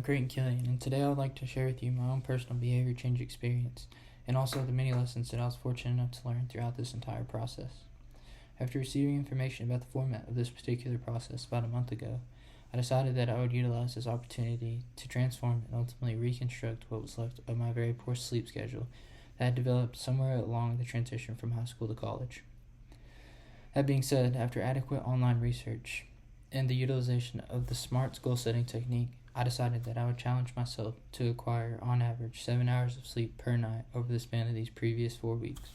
Creighton Killian, and today I would like to share with you my own personal behavior change experience, and also the many lessons that I was fortunate enough to learn throughout this entire process. After receiving information about the format of this particular process about a month ago, I decided that I would utilize this opportunity to transform and ultimately reconstruct what was left of my very poor sleep schedule that had developed somewhere along the transition from high school to college. That being said, after adequate online research and the utilization of the SMART goal setting technique, I decided that I would challenge myself to acquire, on average, 7 hours of sleep per night over the span of these previous 4 weeks.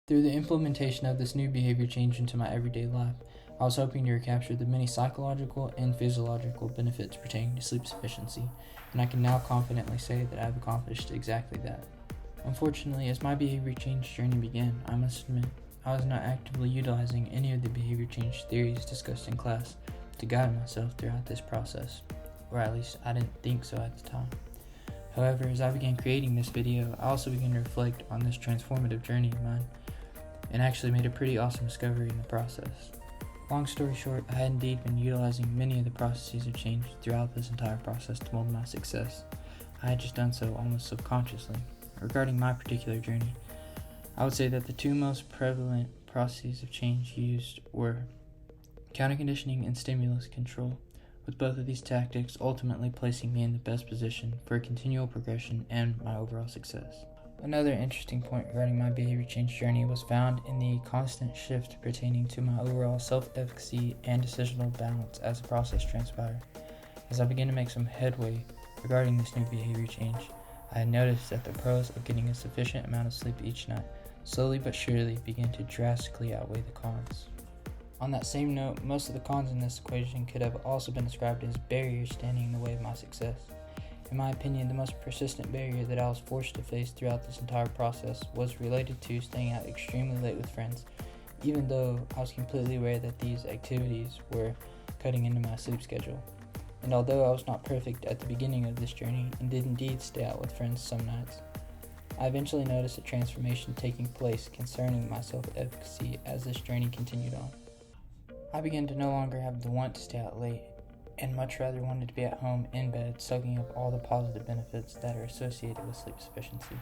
Through the implementation of this new behavior change into my everyday life, I was hoping to recapture the many psychological and physiological benefits pertaining to sleep sufficiency, and I can now confidently say that I have accomplished exactly that. Unfortunately, as my behavior change journey began, I must admit I was not actively utilizing any of the behavior change theories discussed in class to guide myself throughout this process, or at least I didn't think so at the time. However, as I began creating this video, I also began to reflect on this transformative journey of mine, and actually made a pretty awesome discovery in the process. Long story short, I had indeed been utilizing many of the processes of change throughout this entire process to mold my success. I had just done so almost subconsciously. Regarding my particular journey, I would say that the two most prevalent processes of change used were counterconditioning and stimulus control, with both of these tactics ultimately placing me in the best position for a continual progression and my overall success. Another interesting point regarding my behavior change journey was found in the constant shift pertaining to my overall self-efficacy and decisional balance as the process transpired. As I began to make some headway regarding this new behavior change, I had noticed that the pros of getting a sufficient amount of sleep each night slowly but surely began to drastically outweigh the cons. On that same note, most of the cons in this equation could have also been described as barriers standing in the way of my success. In my opinion, the most persistent barrier that I was forced to face throughout this entire process was related to staying out extremely late with friends, even though I was completely aware that these activities were cutting into my sleep schedule. And although I was not perfect at the beginning of this journey and did indeed stay out with friends some nights, I eventually noticed a transformation taking place concerning my self-efficacy as this journey continued on. I began to no longer have the want to stay out late, and much rather wanted to be at home in bed, soaking up all the positive benefits that are associated with sleep sufficiency.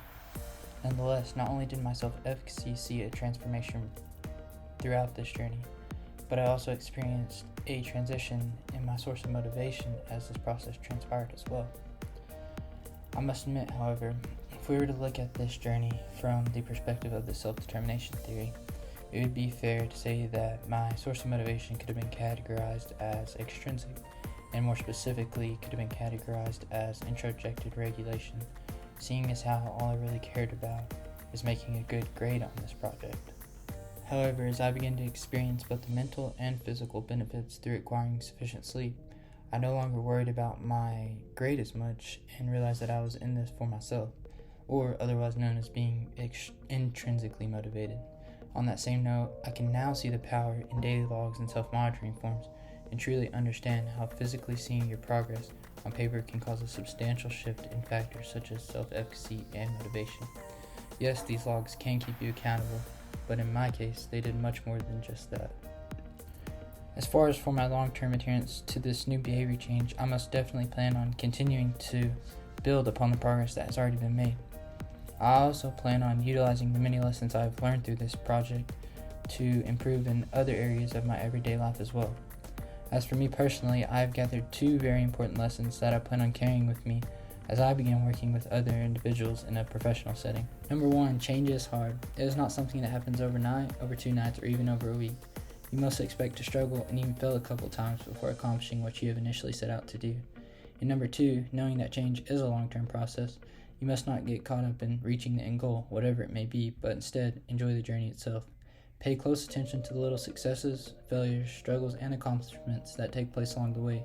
Nonetheless, not only did my self-efficacy see a transformation throughout this journey, but I also experienced a transition in my source of motivation as this process transpired as well. I must admit, however, if we were to look at this journey from the perspective of the self-determination theory, it would be fair to say that my source of motivation could have been categorized as extrinsic, and more specifically could have been categorized as introjected regulation, seeing as how all I really cared about was making a good grade on this project. However, as I began to experience both the mental and physical benefits through acquiring sufficient sleep, I no longer worried about my grade as much and realized that I was in this for myself, or otherwise known as being intrinsically motivated. On that same note, I can now see the power in daily logs and self-monitoring forms and truly understand how physically seeing your progress on paper can cause a substantial shift in factors such as self-efficacy and motivation. Yes, these logs can keep you accountable, but in my case, they did much more than just that. As far as for my long-term adherence to this new behavior change, I most definitely plan on continuing to build upon the progress that has already been made. I also plan on utilizing the many lessons I've learned through this project to improve in other areas of my everyday life as well. As for me personally, I have gathered 2 very important lessons that I plan on carrying with me as I begin working with other individuals in a professional setting. Number 1, change is hard. It is not something that happens overnight, over 2 nights, or even over a week. You must expect to struggle and even fail a couple times before accomplishing what you have initially set out to do. And number 2, knowing that change is a long-term process, you must not get caught up in reaching the end goal, whatever it may be, but instead enjoy the journey itself. Pay close attention to the little successes, failures, struggles, and accomplishments that take place along the way,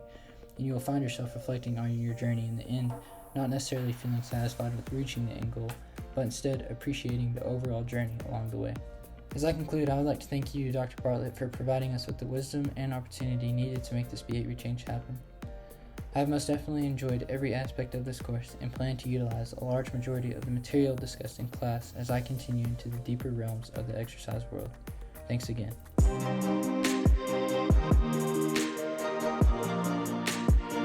and you will find yourself reflecting on your journey in the end, not necessarily feeling satisfied with reaching the end goal, but instead appreciating the overall journey along the way. As I conclude, I would like to thank you, Dr. Bartlett, for providing us with the wisdom and opportunity needed to make this behavior change happen. I have most definitely enjoyed every aspect of this course and plan to utilize a large majority of the material discussed in class as I continue into the deeper realms of the exercise world. Thanks again.